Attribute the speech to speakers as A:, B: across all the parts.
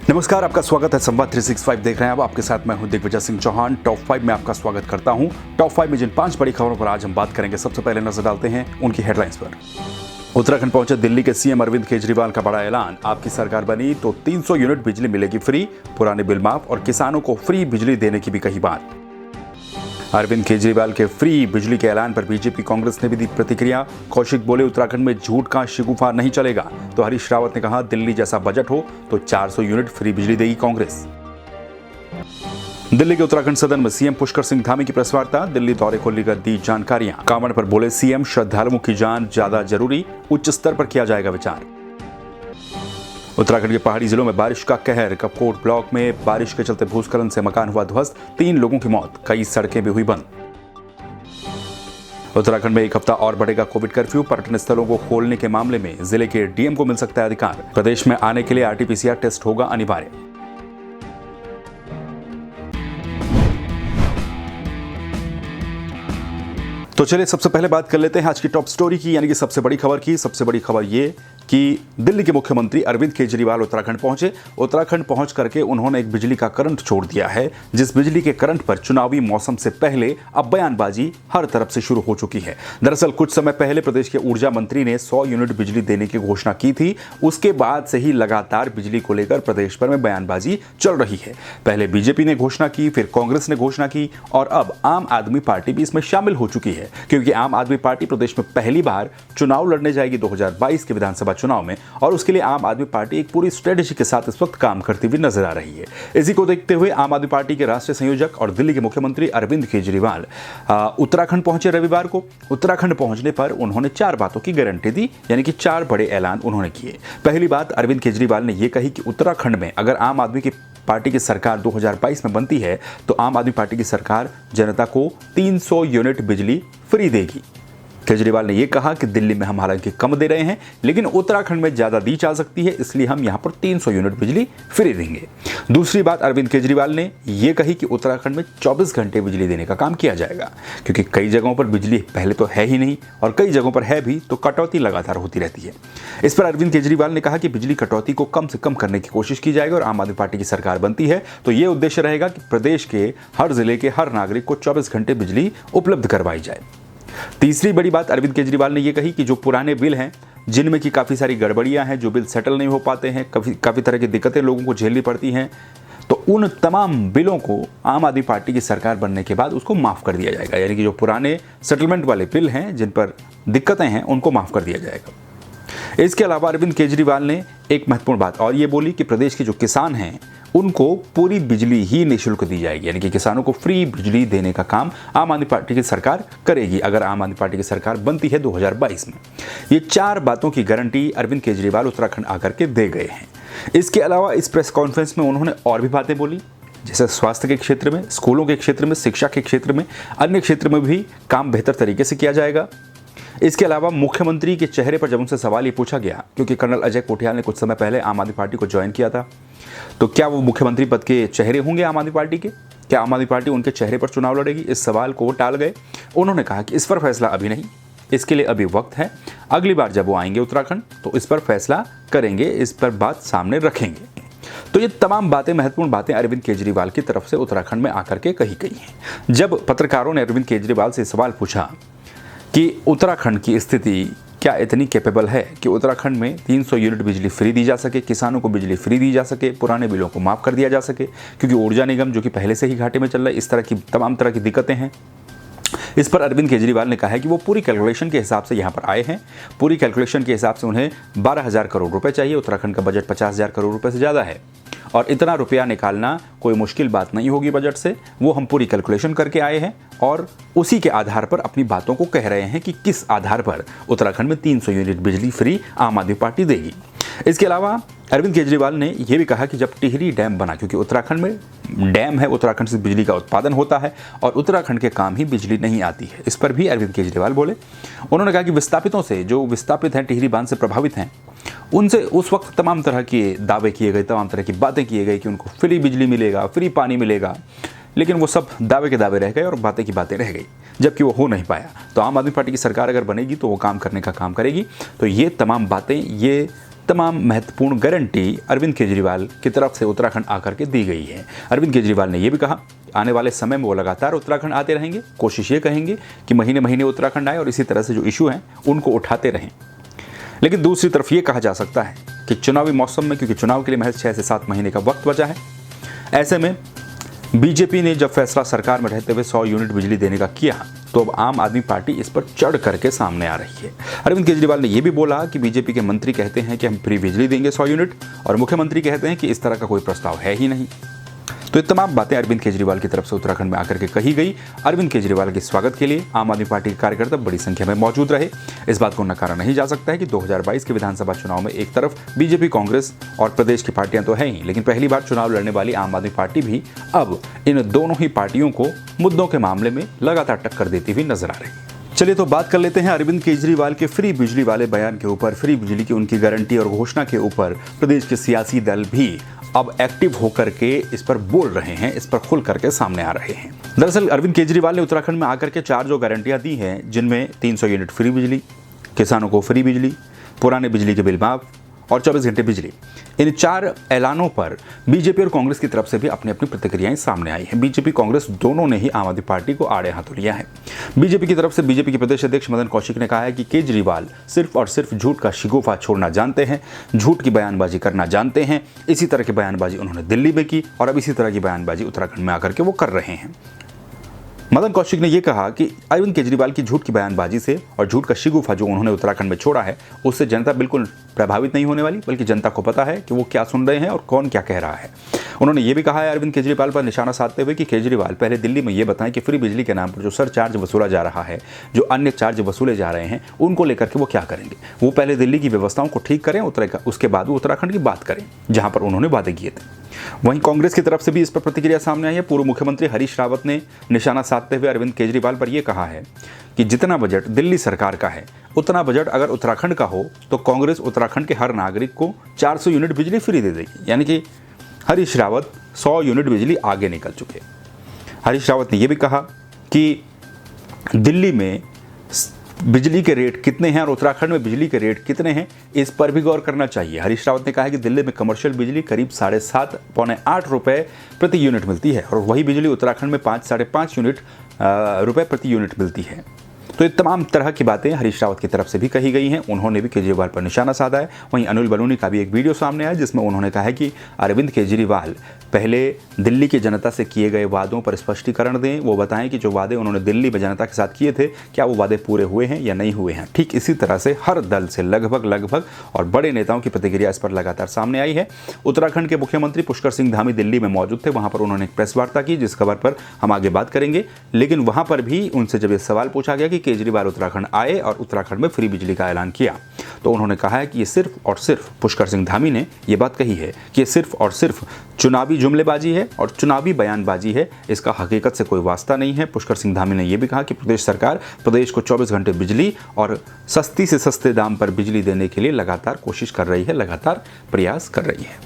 A: नमस्कार, आपका स्वागत है। संवाद 365 देख रहे हैं। अब आपके साथ मैं हूं दिग्विजय सिंह चौहान। टॉप 5 में आपका स्वागत करता हूं। टॉप 5 में जिन 5 बड़ी खबरों पर आज हम बात करेंगे, सबसे पहले नजर डालते हैं उनकी हेडलाइंस पर। उत्तराखंड पहुंचे दिल्ली के सीएम अरविंद केजरीवाल का बड़ा ऐलान। आपकी सरकार बनी तो 300 यूनिट बिजली मिलेगी फ्री, पुराने बिल माफ और किसानों को फ्री बिजली देने की भी कही बात। अरविंद केजरीवाल के फ्री बिजली के ऐलान पर बीजेपी कांग्रेस ने भी दी प्रतिक्रिया। कौशिक बोले, उत्तराखंड में झूठ का शिगुफा नहीं चलेगा। तो हरीश रावत ने कहा, दिल्ली जैसा बजट हो तो 400 यूनिट फ्री बिजली देगी कांग्रेस। दिल्ली के उत्तराखंड सदन में सीएम पुष्कर सिंह धामी की प्रेस वार्ता। दिल्ली दौरे को लेकर दी जानकारियां। कांवड़ पर बोले सीएम, श्रद्धालुओं की जान ज्यादा जरूरी, उच्च स्तर पर किया जाएगा विचार। उत्तराखंड के पहाड़ी जिलों में बारिश का कहर। कपकोट ब्लॉक में बारिश के चलते भूस्खलन से मकान हुआ ध्वस्त, 3 लोगों की मौत, कई सड़कें भी हुई बंद। उत्तराखंड में 1 हफ्ता और बढ़ेगा कोविड कर्फ्यू। पर्यटन स्थलों को खोलने के मामले में जिले के डीएम को मिल सकता है अधिकार। प्रदेश में आने के लिए आरटीपीसीआर टेस्ट होगा अनिवार्य। तो चलिए सबसे पहले बात कर लेते हैं आज की टॉप स्टोरी की, यानी कि सबसे बड़ी खबर की। सबसे बड़ी खबर ये कि दिल्ली के मुख्यमंत्री अरविंद केजरीवाल उत्तराखंड पहुंचे। उत्तराखंड पहुंच करके उन्होंने एक बिजली का करंट छोड़ दिया है, जिस बिजली के करंट पर चुनावी मौसम से पहले अब बयानबाजी हर तरफ से शुरू हो चुकी है। दरअसल कुछ समय पहले प्रदेश के ऊर्जा मंत्री ने 100 यूनिट बिजली देने की घोषणा की थी। उसके बाद से ही लगातार बिजली को लेकर प्रदेश भर में बयानबाजी चल रही है। पहले बीजेपी ने घोषणा की, फिर कांग्रेस ने घोषणा की और अब आम आदमी पार्टी भी इसमें शामिल हो चुकी है, क्योंकि आम आदमी पार्टी प्रदेश में पहली बार चुनाव लड़ने जाएगी 2022 के विधानसभा चुनाव में, और उसके लिए आम आदमी पार्टी एक पूरी स्ट्रेटेजी के साथ इस वक्त काम करती हुई नजर आ रही है। इसी को देखते हुए आम आदमी पार्टी के राष्ट्रीय संयोजक और दिल्ली के मुख्यमंत्री अरविंद केजरीवाल उत्तराखंड पहुंचे रविवार को। उत्तराखंड पहुंचने पर उन्होंने 4 बातों की गारंटी दी, यानी कि 4 बड़े ऐलान उन्होंने किए। पहली बात अरविंद केजरीवाल ने यह कही कि उत्तराखंड में अगर आम आदमी की पार्टी की सरकार 2022 में बनती है तो आम आदमी पार्टी की सरकार जनता को 300 यूनिट बिजली फ्री देगी। केजरीवाल ने यह कहा कि दिल्ली में हम हालांकि कम दे रहे हैं, लेकिन उत्तराखंड में ज्यादा दी जा सकती है, इसलिए हम यहां पर 300 यूनिट बिजली फ्री देंगे। दूसरी बात अरविंद केजरीवाल ने यह कही कि उत्तराखंड में 24 घंटे बिजली देने का काम किया जाएगा, क्योंकि कई जगहों पर बिजली पहले तो है ही नहीं और कई जगहों पर है भी तो कटौती लगातार होती रहती है। इस पर अरविंद केजरीवाल ने कहा कि बिजली कटौती को कम से कम करने की कोशिश की जाएगी और आम आदमी पार्टी की सरकार बनती है तो यह उद्देश्य रहेगा कि प्रदेश के हर जिले के हर नागरिक को 24 घंटे बिजली उपलब्ध करवाई जाए। तीसरी बड़ी बात अरविंद केजरीवाल ने यह कही कि जो पुराने बिल हैं, जिनमें की काफ़ी सारी गड़बड़ियां हैं, जो बिल सेटल नहीं हो पाते हैं, काफ़ी तरह की दिक्कतें लोगों को झेलनी पड़ती हैं, तो उन तमाम बिलों को आम आदमी पार्टी की सरकार बनने के बाद उसको माफ़ कर दिया जाएगा। यानी कि जो पुराने सेटलमेंट वाले बिल हैं, जिन पर दिक्कतें हैं, उनको माफ़ कर दिया जाएगा। इसके अलावा अरविंद केजरीवाल ने एक महत्वपूर्ण बात और ये बोली कि प्रदेश के जो किसान हैं उनको पूरी बिजली ही निःशुल्क दी जाएगी, यानी कि किसानों को फ्री बिजली देने का काम आम आदमी पार्टी की सरकार करेगी अगर आम आदमी पार्टी की सरकार बनती है 2022 में। ये 4 बातों की गारंटी अरविंद केजरीवाल उत्तराखंड आकर के दे गए हैं। इसके अलावा इस प्रेस कॉन्फ्रेंस में उन्होंने और भी बातें बोली, जैसे स्वास्थ्य के क्षेत्र में, स्कूलों के क्षेत्र में, शिक्षा के क्षेत्र में, अन्य क्षेत्र में भी काम बेहतर तरीके से किया जाएगा। इसके अलावा मुख्यमंत्री के चेहरे पर जब उनसे सवाल ये पूछा गया, क्योंकि कर्नल अजय कोठियाल ने कुछ समय पहले आम आदमी पार्टी को ज्वाइन किया था, तो क्या वो मुख्यमंत्री पद के चेहरे होंगे आम आदमी पार्टी के? क्या आम आदमी पार्टी उनके चेहरे पर चुनाव लड़ेगी? इस सवाल को वो टाल गए। उन्होंने कहा कि इस पर फैसला अभी नहीं, इसके लिए अभी वक्त है, अगली बार जब वो आएंगे उत्तराखंड तो इस पर फैसला करेंगे, इस पर बात सामने रखेंगे। तो ये तमाम बातें, महत्वपूर्ण बातें अरविंद केजरीवाल की तरफ से उत्तराखंड में आकर के कही गई हैं। जब पत्रकारों ने अरविंद केजरीवाल से सवाल पूछा कि उत्तराखंड की स्थिति क्या इतनी कैपेबल है कि उत्तराखंड में 300 यूनिट बिजली फ्री दी जा सके, किसानों को बिजली फ्री दी जा सके, पुराने बिलों को माफ़ कर दिया जा सके, क्योंकि ऊर्जा निगम जो कि पहले से ही घाटे में चल रहा है, इस तरह की तमाम तरह की दिक्कतें हैं। इस पर अरविंद केजरीवाल ने कहा है कि वो पूरी कैलकुलेशन के हिसाब से यहाँ पर आए हैं। पूरी कैलकुलेशन के हिसाब से उन्हें 12,000 करोड़ रुपए चाहिए। उत्तराखंड का बजट 50,000 करोड़ रुपए से ज़्यादा है और इतना रुपया निकालना कोई मुश्किल बात नहीं होगी बजट से। वो हम पूरी कैलकुलेशन करके आए हैं और उसी के आधार पर अपनी बातों को कह रहे हैं कि किस आधार पर उत्तराखंड में 300 यूनिट बिजली फ्री आम आदमी पार्टी देगी। इसके अलावा अरविंद केजरीवाल ने यह भी कहा कि जब टिहरी डैम बना, क्योंकि उत्तराखंड में डैम है, उत्तराखंड से बिजली का उत्पादन होता है और उत्तराखंड के काम ही बिजली नहीं आती है, इस पर भी अरविंद केजरीवाल बोले। उन्होंने कहा कि विस्थापितों से, जो विस्थापित हैं, टिहरी बांध से प्रभावित हैं, उनसे उस वक्त तमाम तरह के दावे किए गए, तमाम तरह की बातें किए गई कि उनको फ्री बिजली मिलेगा, फ्री पानी मिलेगा, लेकिन वो सब दावे के दावे रह गए और बातें की बातें रह गई, जबकि वो हो नहीं पाया। तो आम आदमी पार्टी की सरकार अगर बनेगी तो वो काम करने का काम करेगी। तो ये तमाम बातें, ये तमाम महत्वपूर्ण गारंटी अरविंद केजरीवाल की तरफ से उत्तराखंड आकर के दी गई है। अरविंद केजरीवाल ने यह भी कहा आने वाले समय में वो लगातार उत्तराखंड आते रहेंगे, कोशिश ये कहेंगे कि महीने महीने उत्तराखंड आए और इसी तरह से जो इशू हैं उनको उठाते रहें। लेकिन दूसरी तरफ ये कहा जा सकता है कि चुनावी मौसम में, क्योंकि चुनाव के लिए महज 6 से 7 महीने का वक्त बचा है, ऐसे में बीजेपी ने जब फैसला सरकार में रहते हुए 100 यूनिट बिजली देने का किया, तो अब आम आदमी पार्टी इस पर चढ़ करके सामने आ रही है। अरविंद केजरीवाल ने यह भी बोला कि बीजेपी के मंत्री कहते हैं कि हम फ्री बिजली देंगे 100 यूनिट, और मुख्यमंत्री कहते हैं कि इस तरह का कोई प्रस्ताव है ही नहीं। तो ये तमाम बातें अरविंद केजरीवाल की तरफ से उत्तराखंड में आकर के कही गई। अरविंद केजरीवाल के स्वागत के लिए आम आदमी पार्टी के कार्यकर्ता बड़ी संख्या में मौजूद रहे। इस बात को नकारा नहीं जा सकता है कि 2022 के विधानसभा चुनाव में एक तरफ बीजेपी, कांग्रेस और प्रदेश की पार्टियां तो हैं ही, लेकिन पहली बार चुनाव लड़ने वाली आम आदमी पार्टी भी अब इन दोनों ही पार्टियों को मुद्दों के मामले में लगातार टक्कर देती हुई नजर आ रही है। चलिए तो बात कर लेते हैं अरविंद केजरीवाल के फ्री बिजली वाले बयान के ऊपर। फ्री बिजली की उनकी गारंटी और घोषणा के ऊपर प्रदेश के सियासी दल भी अब एक्टिव होकर के इस पर बोल रहे हैं, इस पर खुल करके सामने आ रहे हैं। दरअसल अरविंद केजरीवाल ने उत्तराखंड में आकर के 4 जो गारंटियां दी हैं, जिनमें 300 यूनिट फ्री बिजली, किसानों को फ्री बिजली, पुराने बिजली के बिल माफ और 24 घंटे बिजली, इन 4 ऐलानों पर बीजेपी और कांग्रेस की तरफ से भी अपनी अपनी प्रतिक्रियाएं सामने आई हैं। बीजेपी कांग्रेस दोनों ने ही आम आदमी पार्टी को आड़े हाथों लिया है। बीजेपी की तरफ से बीजेपी के प्रदेश अध्यक्ष मदन कौशिक ने कहा है कि केजरीवाल सिर्फ और सिर्फ झूठ का शिगुफा छोड़ना जानते हैं, झूठ की बयानबाजी करना जानते हैं। इसी तरह की बयानबाजी उन्होंने दिल्ली में की और अब इसी तरह की बयानबाजी उत्तराखंड में आकर के वो कर रहे हैं। मदन कौशिक ने यह कहा कि अरविंद केजरीवाल की झूठ की बयानबाजी से और झूठ का शिगुफा जो उन्होंने उत्तराखंड में छोड़ा है, उससे जनता बिल्कुल प्रभावित नहीं होने वाली, बल्कि जनता को पता है कि वो क्या सुन रहे हैं और कौन क्या कह रहा है। उन्होंने ये भी कहा है अरविंद केजरीवाल पर निशाना साधते हुए कि केजरीवाल पहले दिल्ली में ये बताएं कि फ्री बिजली के नाम पर जो सरचार्ज वसूला जा रहा है, जो अन्य चार्ज वसूले जा रहे हैं, उनको लेकर के वो क्या करेंगे। वो पहले दिल्ली की व्यवस्थाओं को ठीक करें, उसके बाद वो उत्तराखंड की बात करें जहां पर उन्होंने वादे किए थे। वहीं कांग्रेस की तरफ से भी इस पर प्रतिक्रिया सामने आई है। पूर्व मुख्यमंत्री हरीश रावत ने निशाना साधते हुए अरविंद केजरीवाल पर यह कहा है कि जितना बजट दिल्ली सरकार का है, उतना बजट अगर उत्तराखंड का हो तो कांग्रेस उत्तराखंड के हर नागरिक को 400 यूनिट बिजली फ्री दे देगी। यानी कि हरीश रावत 100 यूनिट बिजली आगे निकल चुके। हरीश रावत ने यह भी कहा कि दिल्ली में बिजली के रेट कितने हैं और उत्तराखंड में बिजली के रेट कितने हैं, इस पर भी गौर करना चाहिए। हरीश रावत ने कहा है कि दिल्ली में कमर्शियल बिजली करीब 7.5 पौने 8 रुपए प्रति यूनिट मिलती है और वही बिजली उत्तराखंड में 5 साढ़े 5 रुपए प्रति यूनिट मिलती है। तो ये तमाम तरह की बातें हरीश रावत की तरफ से भी कही गई हैं। उन्होंने भी केजरीवाल पर निशाना साधा है। वहीं अनिल बलूनी का भी एक वीडियो सामने आया जिसमें उन्होंने कहा है कि अरविंद केजरीवाल पहले दिल्ली की जनता से किए गए वादों पर स्पष्टीकरण दें। वो बताएं कि जो वादे उन्होंने दिल्ली में जनता के साथ किए थे, क्या वो वादे पूरे हुए हैं या नहीं हुए हैं। ठीक इसी तरह से हर दल से लगभग और बड़े नेताओं की प्रतिक्रिया इस पर लगातार सामने आई है। उत्तराखंड के मुख्यमंत्री पुष्कर सिंह धामी दिल्ली में मौजूद थे। वहां पर उन्होंने एक प्रेस वार्ता की, जिस खबर पर हम आगे बात करेंगे। लेकिन वहां पर भी उनसे जब ये सवाल पूछा गया कि केजरीवाल उत्तराखंड आए और उत्तराखंड में फ्री बिजली का ऐलान किया, तो उन्होंने कहा है कि ये सिर्फ और सिर्फ, पुष्कर सिंह धामी ने ये बात कही है कि ये सिर्फ और सिर्फ चुनावी जुमलेबाजी है और चुनावी बयानबाजी है, इसका हकीकत से कोई वास्ता नहीं है। पुष्कर सिंह धामी ने यह भी कहा कि प्रदेश सरकार प्रदेश को 24 घंटे बिजली और सस्ती से सस्ते दाम पर बिजली देने के लिए लगातार कोशिश कर रही है, लगातार प्रयास कर रही है।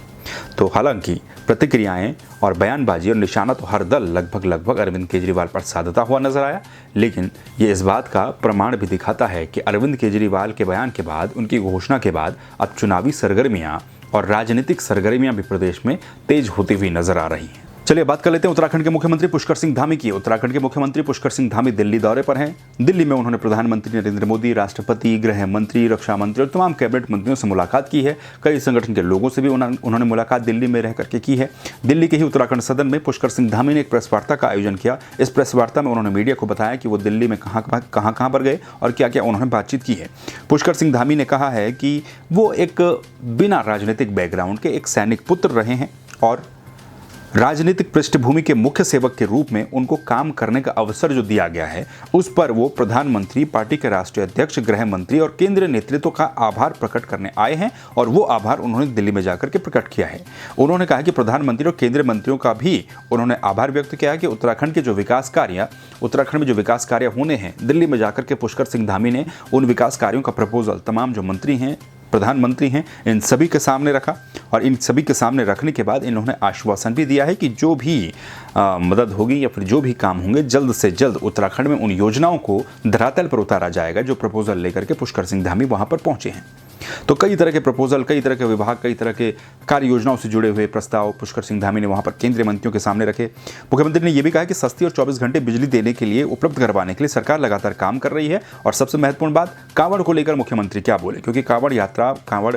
A: तो हालांकि प्रतिक्रियाएं और बयानबाजी और निशाना तो हर दल लगभग अरविंद केजरीवाल पर साधता हुआ नजर आया, लेकिन ये इस बात का प्रमाण भी दिखाता है कि अरविंद केजरीवाल के बयान के बाद, उनकी घोषणा के बाद अब चुनावी सरगर्मियां और राजनीतिक सरगर्मियां भी प्रदेश में तेज होती हुई नजर आ रही हैं। चलिए बात कर लेते हैं उत्तराखंड के मुख्यमंत्री पुष्कर सिंह धामी की। उत्तराखंड के मुख्यमंत्री पुष्कर सिंह धामी दिल्ली दौरे पर हैं। दिल्ली में उन्होंने प्रधानमंत्री नरेंद्र मोदी, राष्ट्रपति, गृह मंत्री, रक्षा मंत्री और तमाम कैबिनेट मंत्रियों से मुलाकात की है। कई संगठन के लोगों से भी उन्होंने मुलाकात दिल्ली में रह करके की है। दिल्ली के ही उत्तराखंड सदन में पुष्कर सिंह धामी ने एक प्रेस वार्ता का आयोजन किया। इस प्रेस वार्ता में उन्होंने मीडिया को बताया कि वो दिल्ली में कहाँ पर गए और क्या क्या उन्होंने बातचीत की है। पुष्कर सिंह धामी ने कहा है कि वो एक बिना राजनीतिक बैकग्राउंड के एक सैनिक पुत्र रहे हैं और राजनीतिक पृष्ठभूमि के मुख्य सेवक के रूप में उनको काम करने का अवसर जो दिया गया है, उस पर वो प्रधानमंत्री, पार्टी के राष्ट्रीय अध्यक्ष, गृह मंत्री और केंद्रीय नेतृत्व का आभार प्रकट करने आए हैं और वो आभार उन्होंने दिल्ली में जाकर के प्रकट किया है। उन्होंने कहा कि प्रधानमंत्री और केंद्रीय मंत्रियों का भी उन्होंने आभार व्यक्त किया कि उत्तराखंड में जो विकास कार्य होने हैं, दिल्ली में जाकर के पुष्कर सिंह धामी ने उन विकास कार्यों का प्रपोजल तमाम जो मंत्री हैं प्रधानमंत्री हैं, इन सभी के सामने रखा और इन सभी के सामने रखने के बाद इन्होंने आश्वासन भी दिया है कि जो भी मदद होगी या फिर जो भी काम होंगे जल्द से जल्द उत्तराखंड में उन योजनाओं को धरातल पर उतारा जाएगा जो प्रपोजल लेकर के पुष्कर सिंह धामी वहां पर पहुंचे हैं। तो कई तरह के प्रपोजल, कई तरह के विभाग, कई तरह के कार्य योजनाओं से जुड़े हुए प्रस्ताव पुष्कर सिंह धामी ने वहां पर केंद्रीय मंत्रियों के सामने रखे। मुख्यमंत्री ने यह भी कहा कि सस्ती और 24 घंटे बिजली देने के लिए उपलब्ध करवाने के लिए सरकार लगातार काम कर रही है। और सबसे महत्वपूर्ण बात, कांवड़ को लेकर मुख्यमंत्री क्या बोले, क्योंकि कांवड़ यात्रा, कांवड़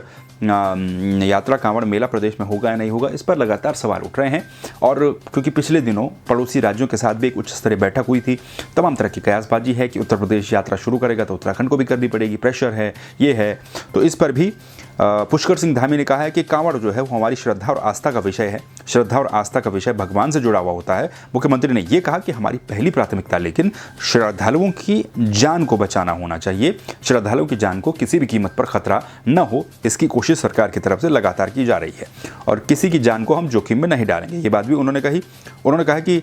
A: मेला प्रदेश में होगा या नहीं होगा, इस पर लगातार सवाल उठ रहे हैं। और क्योंकि पिछले दिनों पड़ोसी राज्यों के साथ भी एक उच्च स्तरीय बैठक हुई थी, तमाम तरह की कयासबाजी है कि उत्तर प्रदेश यात्रा शुरू करेगा तो उत्तराखंड को भी करनी पड़ेगी, प्रेशर है, ये है। तो इस पर भी पुष्कर सिंह धामी ने कहा है कि कांवड़ जो है वो हमारी श्रद्धा और आस्था का विषय है। श्रद्धा और आस्था का विषय भगवान से जुड़ा हुआ होता है। मुख्यमंत्री ने यह कहा कि हमारी पहली प्राथमिकता लेकिन श्रद्धालुओं की जान को बचाना होना चाहिए। श्रद्धालुओं की जान को किसी भी कीमत पर खतरा न हो, इसकी कोशिश सरकार की तरफ से लगातार की जा रही है और किसी की जान को हम जोखिम में नहीं डालेंगे। ये बात भी उन्होंने कही। उन्होंने कहा कि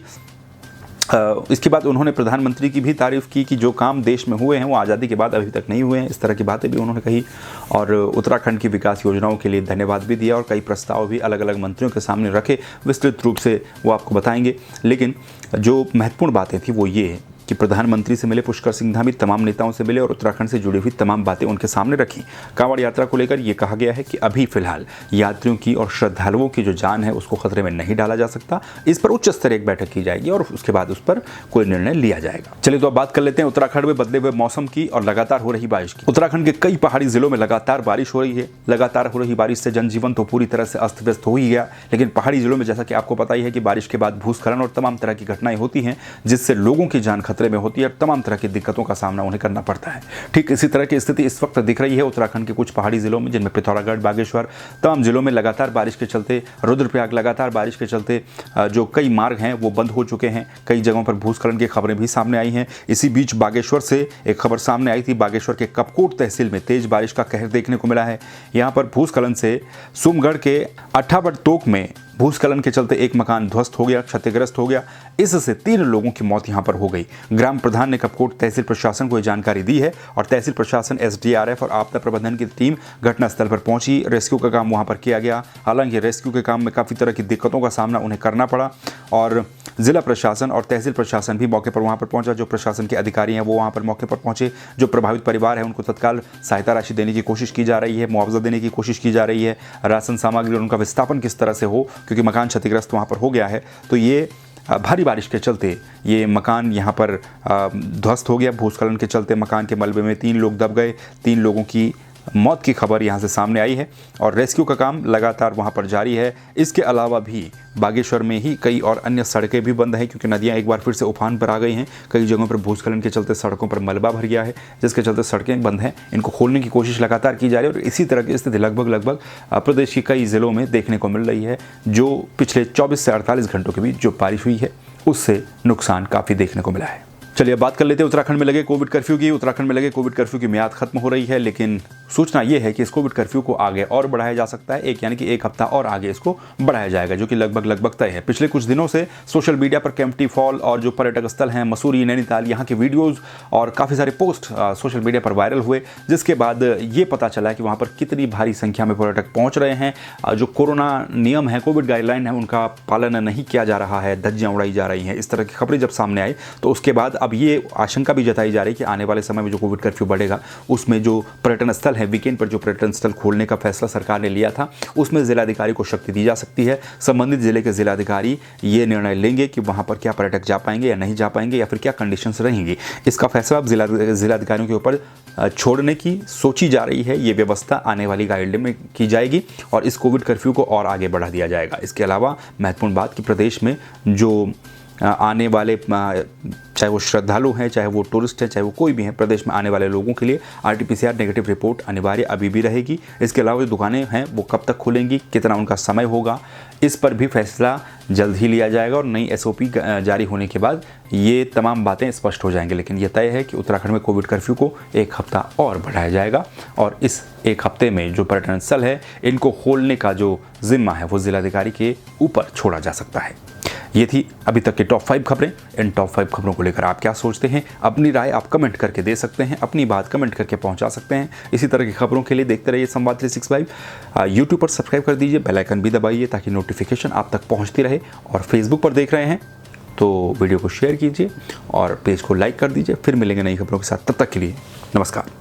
A: इसके बाद उन्होंने प्रधानमंत्री की भी तारीफ की कि जो काम देश में हुए हैं वो आज़ादी के बाद अभी तक नहीं हुए हैं। इस तरह की बातें भी उन्होंने कही और उत्तराखंड की विकास योजनाओं के लिए धन्यवाद भी दिया और कई प्रस्ताव भी अलग अलग मंत्रियों के सामने रखे। विस्तृत रूप से वो आपको बताएंगे, लेकिन जो महत्वपूर्ण बातें थी वो ये है कि प्रधानमंत्री से मिले पुष्कर सिंह धामी, तमाम नेताओं से मिले और उत्तराखंड से जुड़ी हुई तमाम बातें उनके सामने रखी। कांवड़ यात्रा को लेकर यह कहा गया है कि अभी फिलहाल यात्रियों की और श्रद्धालुओं की जो जान है उसको खतरे में नहीं डाला जा सकता। इस पर उच्च स्तरीय एक बैठक की जाएगी और उसके बाद उस पर कोई निर्णय लिया जाएगा। चलिए तो अब बात कर लेते हैं उत्तराखंड में बदले हुए मौसम की और लगातार हो रही बारिश की। उत्तराखंड के कई पहाड़ी जिलों में लगातार बारिश हो रही है। लगातार हो रही बारिश से जनजीवन तो पूरी तरह से अस्त व्यस्त हो ही गया, लेकिन पहाड़ी जिलों में जैसा कि आपको पता ही है कि बारिश के बाद भूस्खलन और तमाम तरह की घटनाएं होती हैं जिससे लोगों की जान खतरे में होती है, तमाम तरह की दिक्कतों का सामना उन्हें करना पड़ता है। ठीक इसी तरह की स्थिति इस वक्त दिख रही है उत्तराखंड के कुछ पहाड़ी जिलों में, जिनमें पिथौरागढ़, बागेश्वर, तमाम जिलों में लगातार बारिश के चलते, रुद्रप्रयाग लगातार बारिश के चलते जो कई मार्ग हैं वो बंद हो चुके हैं। कई जगहों पर भूस्खलन की खबरें भी सामने आई हैं। इसी बीच बागेश्वर से एक खबर सामने आई थी। बागेश्वर के कपकोट तहसील में तेज बारिश का कहर देखने को मिला है। यहाँ पर भूस्खलन से सुमगढ़ के अट्ठाबड़ तोक में भूस्खलन के चलते एक मकान ध्वस्त हो गया, क्षतिग्रस्त हो गया। इससे 3 लोगों की मौत यहां पर हो गई। ग्राम प्रधान ने कपकोट तहसील प्रशासन को यह जानकारी दी है और तहसील प्रशासन, एसडीआरएफ और आपदा प्रबंधन की टीम घटनास्थल पर पहुंची। रेस्क्यू का काम वहां पर किया गया। हालांकि रेस्क्यू के काम में काफ़ी तरह की दिक्कतों का सामना उन्हें करना पड़ा और जिला प्रशासन और तहसील प्रशासन भी मौके पर वहां पर पहुंचा। जो प्रशासन के अधिकारी हैं वो वहां पर मौके पर पहुंचे। जो प्रभावित परिवार है उनको तत्काल सहायता राशि देने की कोशिश की जा रही है, मुआवजा देने की कोशिश की जा रही है। राशन सामग्री और उनका विस्थापन किस तरह से हो, क्योंकि मकान क्षतिग्रस्त वहाँ पर हो गया है। तो ये भारी बारिश के चलते ये मकान यहाँ पर ध्वस्त हो गया। भूस्खलन के चलते मकान के मलबे में 3 लोग दब गए। 3 लोगों की मौत की खबर यहाँ से सामने आई है और रेस्क्यू का काम लगातार वहाँ पर जारी है। इसके अलावा भी बागेश्वर में ही कई और अन्य सड़कें भी बंद हैं क्योंकि नदियाँ एक बार फिर से उफान पर आ गई हैं। कई जगहों पर भूस्खलन के चलते सड़कों पर मलबा भर गया है, जिसके चलते सड़कें बंद हैं। इनको खोलने की कोशिश लगातार की जा रही है और इसी तरह की स्थिति लगभग प्रदेश के कई जिलों में देखने को मिल रही है। जो पिछले 24 से 48 घंटों के बीच जो बारिश हुई है उससे नुकसान काफ़ी देखने को मिला है। चलिए अब बात कर लेते हैं उत्तराखंड में लगे कोविड कर्फ्यू की। उत्तराखंड में लगे कोविड कर्फ्यू की मियाद खत्म हो रही है, लेकिन सूचना यह है कि इस कोविड कर्फ्यू को आगे और बढ़ाया जा सकता है। यानी कि 1 हफ्ता और आगे इसको बढ़ाया जाएगा, जो कि लगभग तय है। पिछले कुछ दिनों से सोशल मीडिया पर केम्प्टी फॉल और जो पर्यटक स्थल हैं मसूरी, नैनीताल, यहाँ के वीडियोज़ और काफ़ी सारे पोस्ट सोशल मीडिया पर वायरल हुए, जिसके बाद ये पता चला कि वहाँ पर कितनी भारी संख्या में पर्यटक पहुँच रहे हैं। जो कोरोना नियम है, कोविड गाइडलाइन है, उनका पालन नहीं किया जा रहा है, धज्जियाँ उड़ाई जा रही हैं। इस तरह की खबरें जब सामने आई तो उसके बाद अब ये आशंका भी जताई जा रही है कि आने वाले समय में जो कोविड कर्फ्यू बढ़ेगा उसमें जो पर्यटन स्थल है, वीकेंड पर जो पर्यटन स्थल खोलने का फैसला सरकार ने लिया था, उसमें जिलाधिकारी को शक्ति दी जा सकती है। संबंधित जिले के जिलाधिकारी ये निर्णय लेंगे कि वहाँ पर क्या पर्यटक जा पाएंगे या नहीं जा पाएंगे या फिर क्या कंडीशंस रहेंगी। इसका फैसला अब जिलाधिकारियों के ऊपर छोड़ने की सोची जा रही है। ये व्यवस्था आने वाली गाइडलाइन में की जाएगी और इस कोविड कर्फ्यू को और आगे बढ़ा दिया जाएगा। इसके अलावा महत्वपूर्ण बात कि प्रदेश में जो आने वाले, चाहे वो श्रद्धालु हैं, चाहे वो टूरिस्ट हैं, चाहे वो कोई भी हैं, प्रदेश में आने वाले लोगों के लिए RT-PCR नेगेटिव रिपोर्ट अनिवार्य अभी भी रहेगी। इसके अलावा जो दुकानें हैं वो कब तक खुलेंगी, कितना उनका समय होगा, इस पर भी फैसला जल्द ही लिया जाएगा और नई SOP जारी होने के बाद ये तमाम बातें स्पष्ट हो जाएंगी। लेकिन यह तय है कि उत्तराखंड में कोविड कर्फ्यू को 1 हफ्ता और बढ़ाया जाएगा और इस 1 हफ्ते में जो पर्यटन स्थल है इनको खोलने का जो जिम्मा है वो जिलाधिकारी के ऊपर छोड़ा जा सकता है। ये थी अभी तक की टॉप 5 खबरें। इन टॉप 5 खबरों को लेकर आप क्या सोचते हैं? अपनी राय आप कमेंट करके दे सकते हैं, अपनी बात कमेंट करके पहुंचा सकते हैं। इसी तरह की खबरों के लिए देखते रहिए संवाद 365। यूट्यूब पर सब्सक्राइब कर दीजिए, बेल आइकन भी दबाइए ताकि नोटिफिकेशन आप तक पहुँचती रहे। और फेसबुक पर देख रहे हैं तो वीडियो को शेयर कीजिए और पेज को लाइक कर दीजिए। फिर मिलेंगे नई खबरों के साथ, तब तक के लिए नमस्कार।